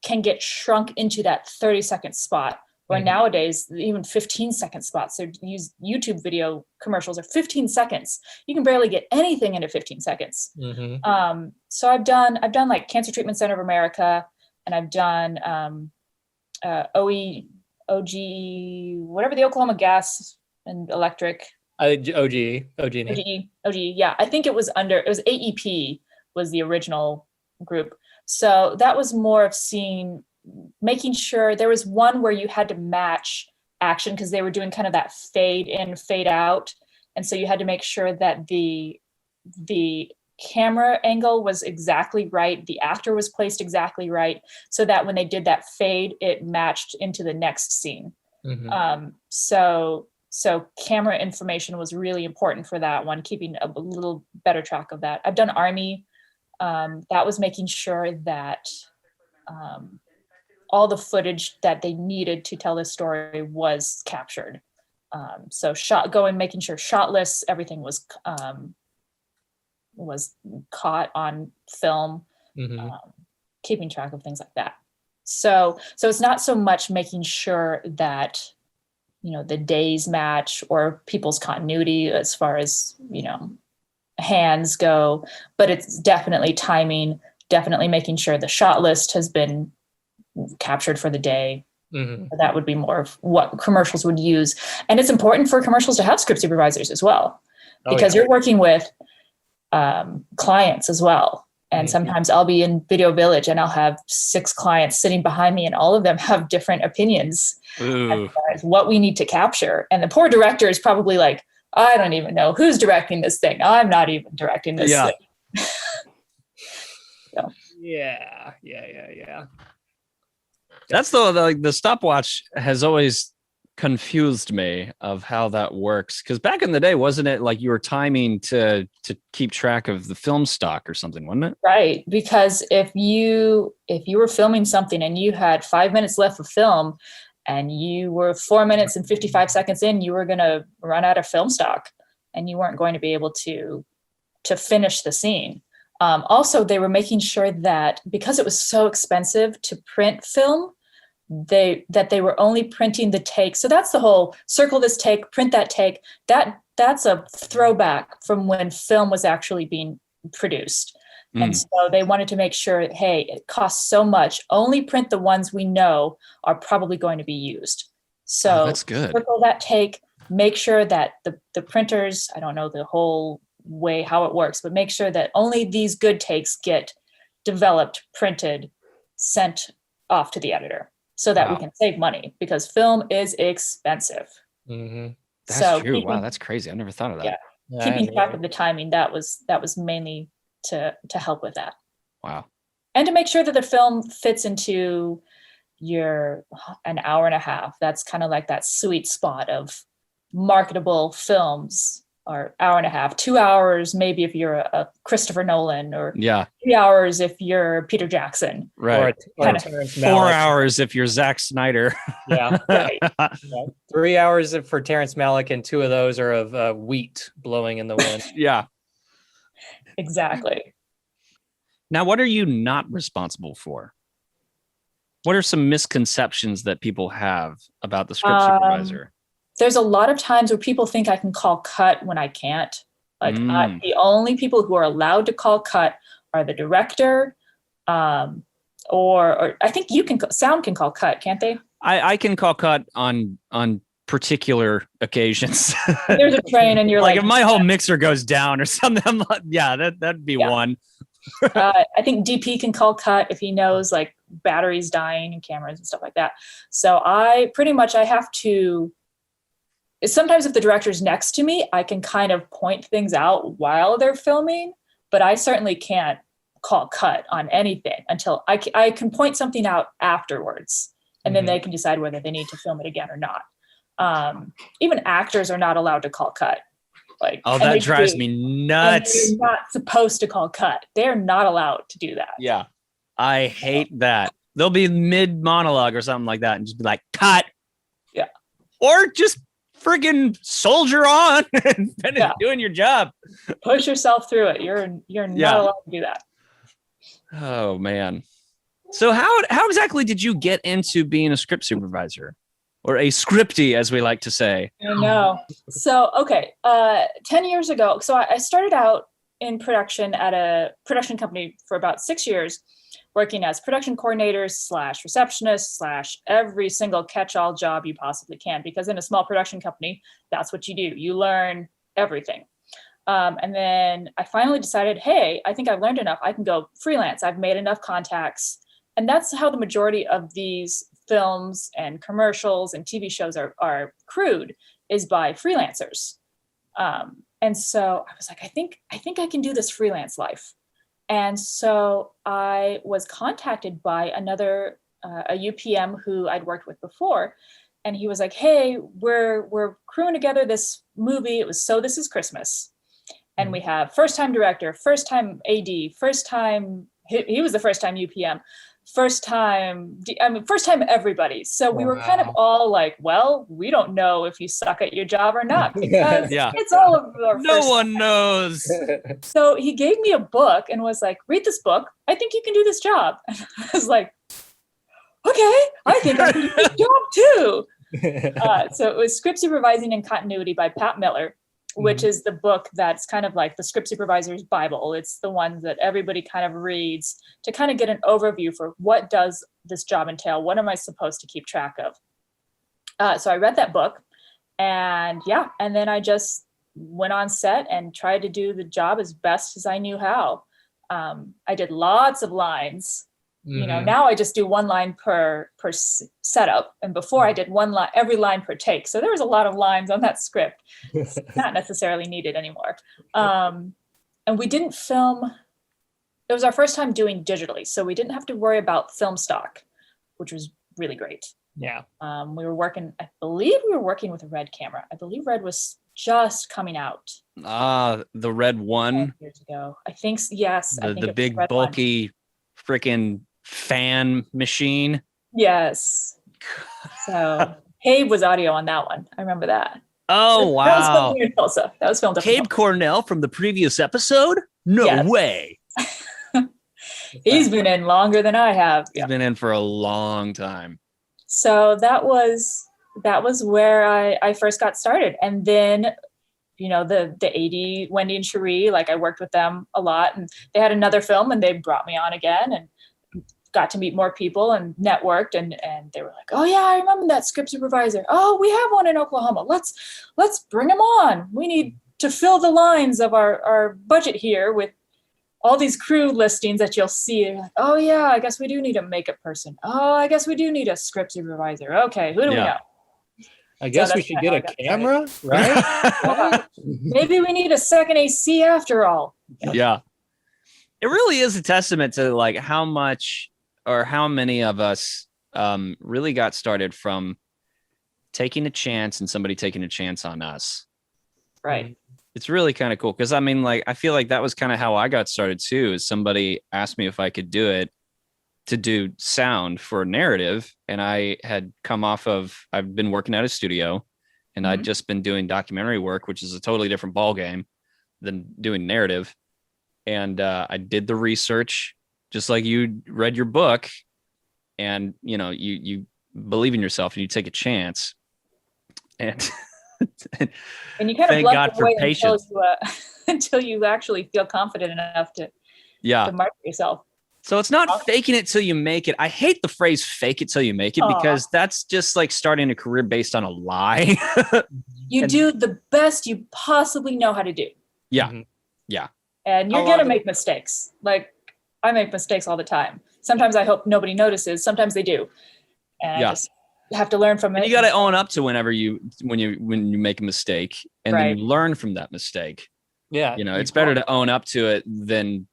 can get shrunk into that 30-second spot. Where nowadays, even 15-second spots, they use YouTube video commercials are 15 seconds. You can barely get anything into 15 seconds. So I've done like Cancer Treatment Center of America, and I've done OGE, whatever, the Oklahoma Gas and Electric. OGE. Yeah. I think it was AEP was the original group. So that was more of making sure. There was one where you had to match action because they were doing kind of that fade in, fade out. And so you had to make sure that the camera angle was exactly right. The actor was placed exactly right. So that when they did that fade, it matched into the next scene. So camera information was really important for that one, keeping a little better track of that. I've done Army. That was making sure that all the footage that they needed to tell this story was captured. So making sure shot lists, everything was caught on film, keeping track of things like that. So it's not so much making sure that, the days match or people's continuity as far as, hands go, but it's definitely timing, definitely making sure the shot list has been captured for the day. That would be more of what commercials would use. And it's important for commercials to have script supervisors as well, because you're working with clients as well. And sometimes I'll be in Video Village and I'll have 6 clients sitting behind me and all of them have different opinions as far as what we need to capture. And the poor director is probably like, I don't even know who's directing this thing. I'm not even directing this thing. So. Yeah. That's the stopwatch has always confused me of how that works. Because back in the day, wasn't it like you were timing to keep track of the film stock or something, wasn't it? Right. Because if you were filming something and you had 5 minutes left of film and you were 4 minutes and 55 seconds in, you were going to run out of film stock and you weren't going to be able to finish the scene. Also, they were making sure that because it was so expensive to print film, they were only printing the take. So that's the whole circle this take, print that take. That's a throwback from when film was actually being produced. And so they wanted to make sure, hey, it costs so much. Only print the ones we know are probably going to be used. So that's good. Circle that take, make sure that the printers, I don't know the whole way how it works, but make sure that only these good takes get developed, printed, sent off to the editor. so that we Wow. can save money because film is expensive. Mm-hmm. That's So true. Wow, keeping- that's crazy. I never thought of that. Yeah. Keeping track of the timing, that was mainly to help with that. Wow. And to make sure that the film fits into an hour and a half. That's kind of like that sweet spot of marketable films, or hour and a half, 2 hours, maybe if you're a Christopher Nolan, or Yeah. 3 hours if you're Peter Jackson. Right. Or Kinda Terrence 4 Malick. hours if you're Zack Snyder. Yeah. Right. 3 hours for Terrence Malick, and 2 of those are of wheat blowing in the wind. Yeah. Exactly. Now, what are you not responsible for? What are some misconceptions that people have about the script supervisor? There's a lot of times where people think I can call cut when I can't. Like the only people who are allowed to call cut are the director, or I think sound can call cut, can't they? I can call cut on particular occasions. There's a train and you're like like, if my whole mixer goes down or something, I'm like, yeah, that'd be one. I think DP can call cut if he knows like batteries dying and cameras and stuff like that. So I have to, sometimes if the director's next to me, I can kind of point things out while they're filming, but I certainly can't call cut on anything until I can point something out afterwards. And then they can decide whether they need to film it again or not. Even actors are not allowed to call cut. Like, that drives me nuts. They're not supposed to call cut. They're not allowed to do that. Yeah. I hate that. They'll be mid monologue or something like that and just be like, cut. Yeah. Or just friggin' soldier on and finish doing your job. Push yourself through it. You're not allowed to do that. Oh man. So how exactly did you get into being a script supervisor? Or a scripty, as we like to say. I know. So, okay. 10 years ago, so I started out in production at a production company for about 6 years, working as production coordinators / receptionist / every single catch-all job you possibly can, because in a small production company, that's what you do. You learn everything. And then I finally decided, hey, I think I've learned enough. I can go freelance. I've made enough contacts. And that's how the majority of these films and commercials and TV shows are crewed, is by freelancers. And so I was like, I think I can do this freelance life. And so I was contacted by another, a UPM who I'd worked with before. And he was like, hey, we're crewing together this movie. It was So This Is Christmas. And we have first time director, first time AD, first time, he was the first time UPM. First time everybody. So we were kind of all like, well, we don't know if you suck at your job or not, because it's all of our No one knows. So he gave me a book and was like, read this book. I think you can do this job. And I was like, okay, I think I can do this job too. So it was Script Supervising and Continuity by Pat Miller, which is the book that's kind of like the script supervisor's Bible. It's the one that everybody kind of reads to kind of get an overview for what does this job entail? What am I supposed to keep track of? So I read that book and then I just went on set and tried to do the job as best as I knew how. I did lots of lines. You know, now I just do one line per setup. And before I did every line per take. So there was a lot of lines on that script. It's not necessarily needed anymore. And we didn't film. It was our first time doing digitally. So we didn't have to worry about film stock, which was really great. Yeah. I believe we were working with a Red camera. I believe Red was just coming out. The Red one. Years ago. I think, yes. I think The big bulky freaking fan machine. Yes. So Cabe was audio on that one. I remember that. Oh wow. That was filmed here in Tulsa. That was filmed up in Cabe Tulsa. Cornell from the previous episode? No Yes. way. He's been in longer than I have. He's been in for a long time. So that was where I first got started. And then, you know, the AD, Wendy and Cherie, like I worked with them a lot, and they had another film and they brought me on again and got to meet more people and networked, and they were like, oh yeah, I remember that script supervisor. Oh, we have one in Oklahoma. Let's bring him on. We need to fill the lines of our budget here with all these crew listings that you'll see. You're like, oh yeah, I guess we do need a makeup person. Oh, I guess we do need a script supervisor. Okay, who do we know? I guess we that's should kinda get how I a got camera, right? Yeah. Maybe we need a second AC after all. Yeah. It really is a testament to like how much or how many of us really got started from taking a chance and somebody taking a chance on us. Right. It's really kind of cool because I mean, like, I feel like that was kind of how I got started too. Is somebody asked me if I could do it to do sound for a narrative, and I had come off of I've been working at a studio, and I'd just been doing documentary work, which is a totally different ball game than doing narrative. And I did the research, just like you read your book, and you believe in yourself and you take a chance, and And you kind of thank bluff God it for away patience. until you actually feel confident enough to market yourself. So it's not faking it till you make it. I hate the phrase "fake it till you make it" because that's just like starting a career based on a lie. You do the best you possibly know how to do. Yeah. Mhm. Yeah. And you're going to make mistakes. Like, I make mistakes all the time. Sometimes I hope nobody notices. Sometimes they do. And I just have to learn from it. And you got to own up to when you make a mistake, and then you learn from that mistake. Yeah. It's better to own up to it than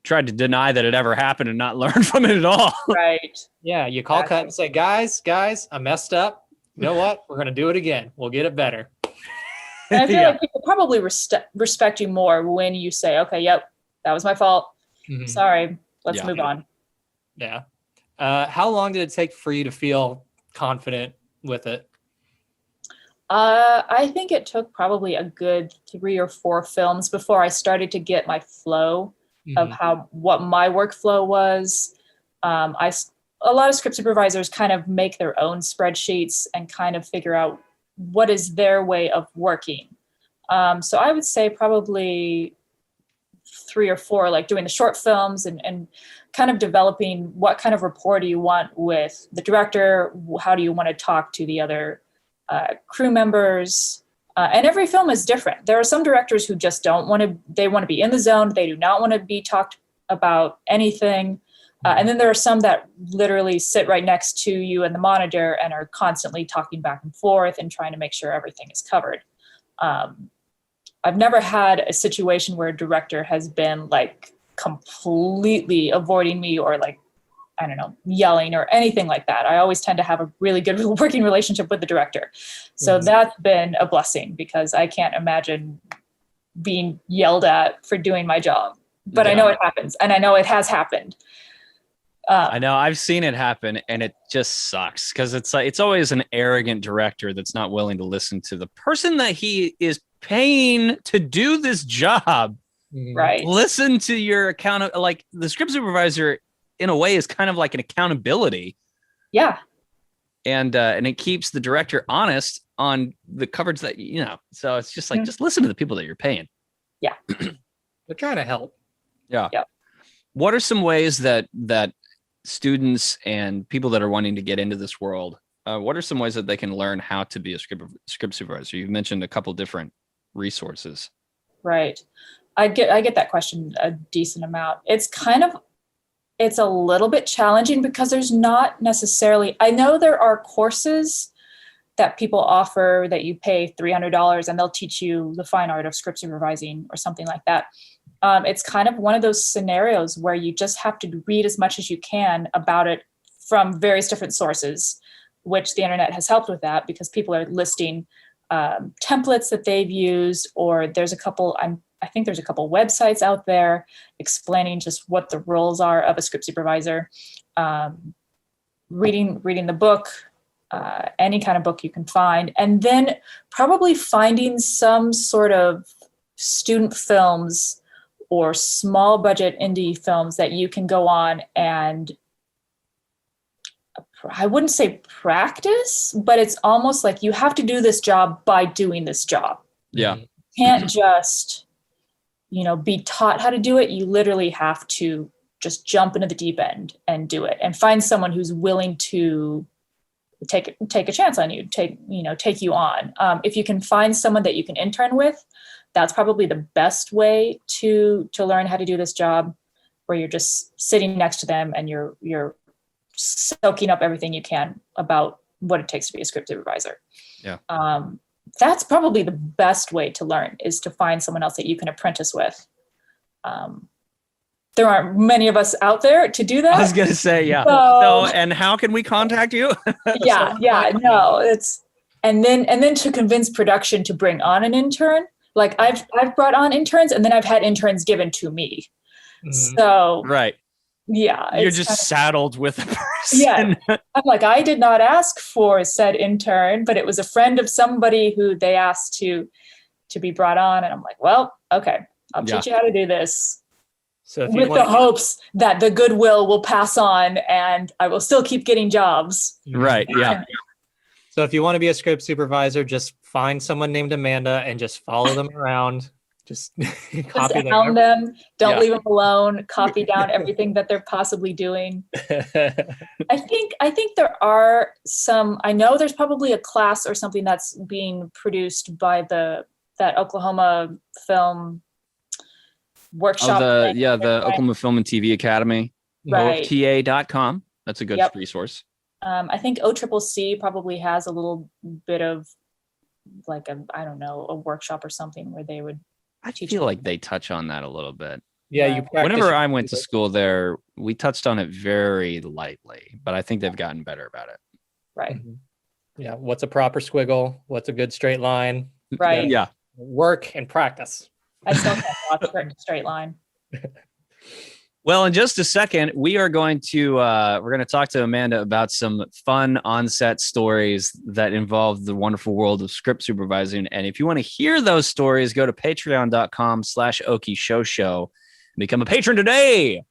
try to deny that it ever happened and not learn from it at all. Right. Yeah. You call cut and say, guys, I messed up. You know what? We're going to do it again. We'll get it better. And I feel like people probably respect you more when you say, okay, yep, that was my fault. Mhm. Sorry. Let's move on. Yeah. How long did it take for you to feel confident with it? I think it took probably a good 3 or 4 films before I started to get my flow of what my workflow was. A lot of script supervisors kind of make their own spreadsheets and kind of figure out what is their way of working. So I would say probably 3 or 4, like doing the short films and kind of developing what kind of rapport do you want with the director? How do you want to talk to the other crew members? And every film is different. There are some directors who just they want to be in the zone. They do not want to be talked about anything. And then there are some that literally sit right next to you in the monitor and are constantly talking back and forth and trying to make sure everything is covered. I've never had a situation where a director has been like completely avoiding me or like, I don't know, yelling or anything like that. I always tend to have a really good working relationship with the director. So that's been a blessing because I can't imagine being yelled at for doing my job. But I know it happens, and I know it has happened. I know I've seen it happen, and it just sucks because it's always an arrogant director that's not willing to listen to the person that he is paying to do this job. Right. Listen to your like the script supervisor in a way is kind of like an accountability. Yeah. And it keeps the director honest on the coverage that, so it's just like, just listen to the people that you're paying. Yeah. They're trying to help. Yeah. Yep. What are some ways that students and people that are wanting to get into this world, what are some ways that they can learn how to be a script supervisor? You've mentioned a couple different resources. Right. I get that question a decent amount. It's a little bit challenging because there's not necessarily, I know there are courses that people offer that you pay $300 and they'll teach you the fine art of script supervising or something like that. It's kind of one of those scenarios where you just have to read as much as you can about it from various different sources, which the internet has helped with that because people are listing templates that they've used, or there's a couple, I think there's a couple websites out there explaining just what the roles are of a script supervisor. Reading the book, any kind of book you can find, and then probably finding some sort of student films or small budget indie films that you can go on and, I wouldn't say practice, but it's almost like you have to do this job by doing this job. Yeah. You can't just, be taught how to do it. You literally have to just jump into the deep end and do it, and find someone who's willing to take a chance on you, take you on. If you can find someone that you can intern with, that's probably the best way to learn how to do this job, where you're just sitting next to them and you're soaking up everything you can about what it takes to be a script supervisor. Yeah. That's probably the best way to learn, is to find someone else that you can apprentice with. There aren't many of us out there to do that. I was gonna say, yeah. So, and how can we contact you? It's and then to convince production to bring on an intern. Like I've brought on interns, and then I've had interns given to me. So Right. yeah, You're it's just saddled with a person. Yeah. I'm like, I did not ask for said intern, but it was a friend of somebody who they asked to be brought on. And I'm like, well, okay, I'll teach you how to do this. So if with the hopes that the goodwill will pass on and I will still keep getting jobs. Right. Yeah. So if you want to be a script supervisor, just find someone named Amanda and just follow them around. Just copy them. Hound them. Don't leave them alone. Copy down everything that they're possibly doing. I think there are some. I know there's probably a class or something that's being produced by that Oklahoma Film Workshop. The Oklahoma Film and TV Academy. Right. OFTA.com. That's a good resource. I think OCCC probably has a little bit of like a workshop or something where they would. I feel like they touch on that a little bit. Yeah, whenever I went to school there, we touched on it very lightly, but I think they've gotten better about it. Right. Mm-hmm. Yeah. What's a proper squiggle? What's a good straight line? Right. Yeah. Work and practice. I still can't watch straight line. Well, in just a second, we're going to talk to Amanda about some fun on-set stories that involve the wonderful world of script supervising. And if you want to hear those stories, go to patreon.com/Okie Show. Become a patron today.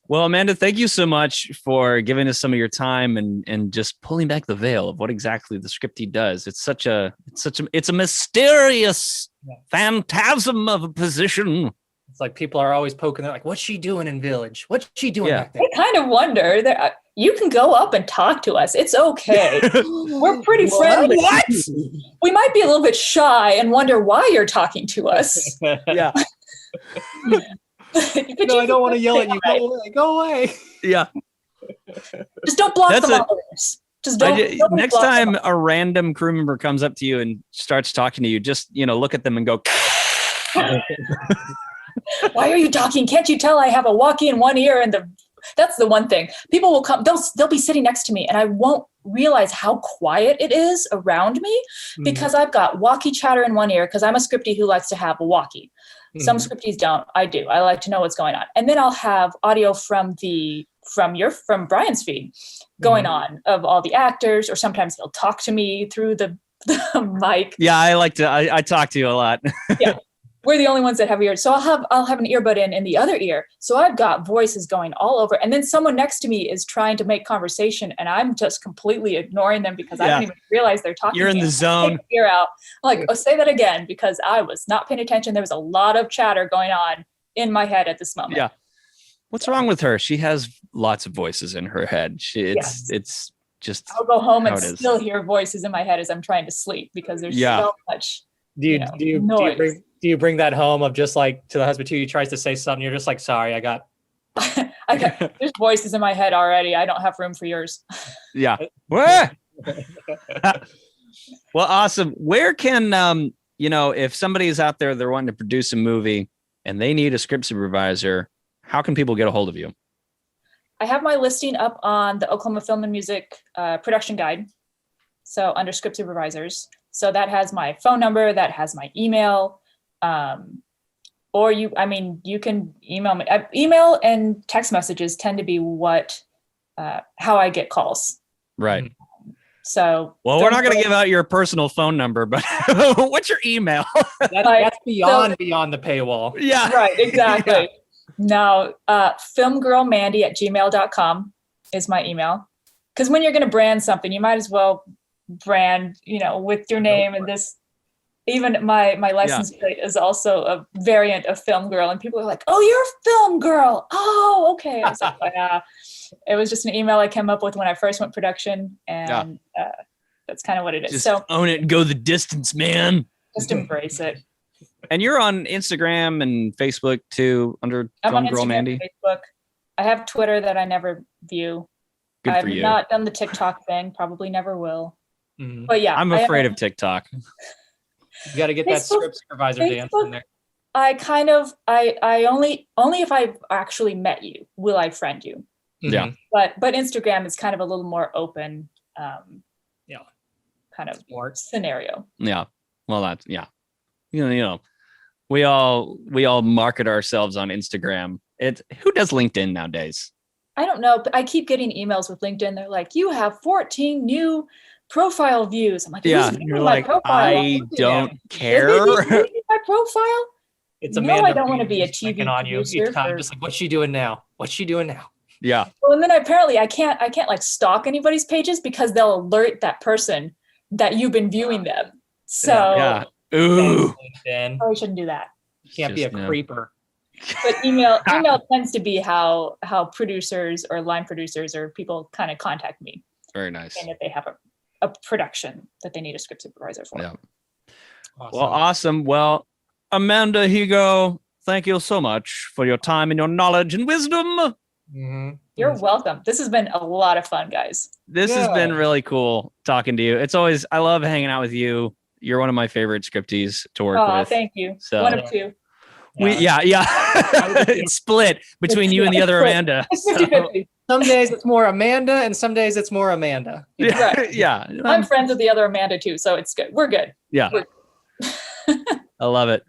Well, Amanda, thank you so much for giving us some of your time and just pulling back the veil of what exactly the scripty does. It's a mysterious phantasm of a position. It's like people are always poking. They're like, "What's she doing in Village? What's she doing back there?" I kind of wonder that you can go up and talk to us. It's okay. We're pretty friendly. What? We might be a little bit shy and wonder why you're talking to us. Yeah. No, I don't want to yell at you. Go away. Go away. Yeah. Just don't block the monitors. Just don't next time a random crew member comes up to you and starts talking to you, just look at them and go. Why are you talking? Can't you tell I have a walkie in one ear and that's the one thing. People will come, they'll be sitting next to me and I won't realize how quiet it is around me because I've got walkie chatter in one ear because I'm a scripty who likes to have a walkie. Some scripties don't. I do. I like to know what's going on. And then I'll have audio from Brian's feed going on of all the actors, or sometimes he'll talk to me through the mic. Yeah, I talk to you a lot. Yeah. We're the only ones that have ears. So I'll have an earbud in the other ear. So I've got voices going all over. And then someone next to me is trying to make conversation and I'm just completely ignoring them because I don't even realize they're talking. You're in the zone. Take the ear out. I'm like, say that again because I was not paying attention. There was a lot of chatter going on in my head at this moment. Yeah. What's wrong with her? She has lots of voices in her head. It's just I'll go home and still hear voices in my head as I'm trying to sleep because there's so much. Do you bring that home of just like to the husband too? He tries to say something. You're just like, sorry, I got there's voices in my head already. I don't have room for yours. Yeah. Well, awesome. Where can, if somebody's out there, they're wanting to produce a movie and they need a script supervisor, how can people get a hold of you? I have my listing up on the Oklahoma Film and Music production guide. So under script supervisors. So that has my phone number, that has my email. Or you can email me. Email and text messages tend to be how I get calls. Right. So, well, we're not going to give out your personal phone number, but what's your email? That's beyond the paywall. Yeah. Right. Exactly. Yeah. Now, filmgirlmandy@gmail.com is my email. Because when you're going to brand something, you might as well brand, with your name and this. Even my license plate is also a variant of Film Girl, and people are like, "Oh, you're Film Girl." Oh, okay. I was like, yeah. It was just an email I came up with when I first went production, and that's kind of what it is. Just so own it and go the distance, man. Just embrace it. And you're on Instagram and Facebook too, under I'm on Film Girl Instagram, Mandy. Facebook. I have Twitter that I never view. Good I've for you. not done the TikTok thing. Probably never will. Mhm. But yeah, I'm I am afraid on of TikTok. You got to get that Facebook- script supervisor dance in there. I kind of I only if I've actually met you will I friend you. Yeah. Mhm. But Instagram is kind of a little more open Yeah. kind of More. scenario. Yeah. Well, that's yeah. You know, we all market ourselves on Instagram. Who does LinkedIn nowadays? I don't know, but I keep getting emails with LinkedIn. They're like, you have 14 new profile views. I'm like, Yeah, who's viewing you're my like, profile? I don't care. Is it viewing my profile? It's No, Amanda. I don't wanna Reed be a just TV checking on you producer each time, for- just like, what's she doing now? What's she doing now? Yeah. Well, and then apparently I can't like stalk anybody's pages because they'll alert that person that you've been viewing them. So Yeah. Ooh. LinkedIn. probably shouldn't do that. You can't be a Just, yeah. creeper. But email tends to be how producers or line producers or people kind of contact me, Very nice. saying that they have a production that they need a script supervisor for. Yeah. Awesome. Well, awesome. Well, Amanda Higo, thank you so much for your time and your knowledge and wisdom. Mhm. You're welcome. This has been a lot of fun, guys. This has been Yeah. really cool talking to you. I love hanging out with you. You're one of my favorite scripties to work Oh, with. thank you. So- One of two. Yeah. It's split between you and the other Split. Amanda. It's So, 50-50. Some days it's more Amanda, and some days it's more Amanda. yeah. Right. Yeah. I'm friends with the other Amanda too, so it's good. We're good. Yeah. I love it.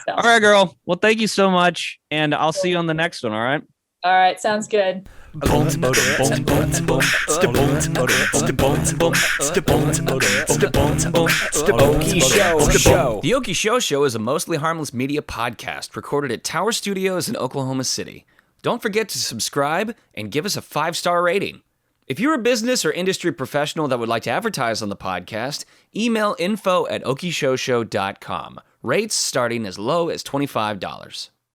So. All right, girl. Well, thank you so much. And I'll see you on the next one. All right. All right, sounds good. The Okie Show is a mostly harmless media podcast recorded at Tower Studios in Oklahoma City. Don't forget to subscribe and give us a 5-star rating. If you're a business or industry professional that would like to advertise on the podcast, email info@okieshowshow.com. Rates starting as low as $25.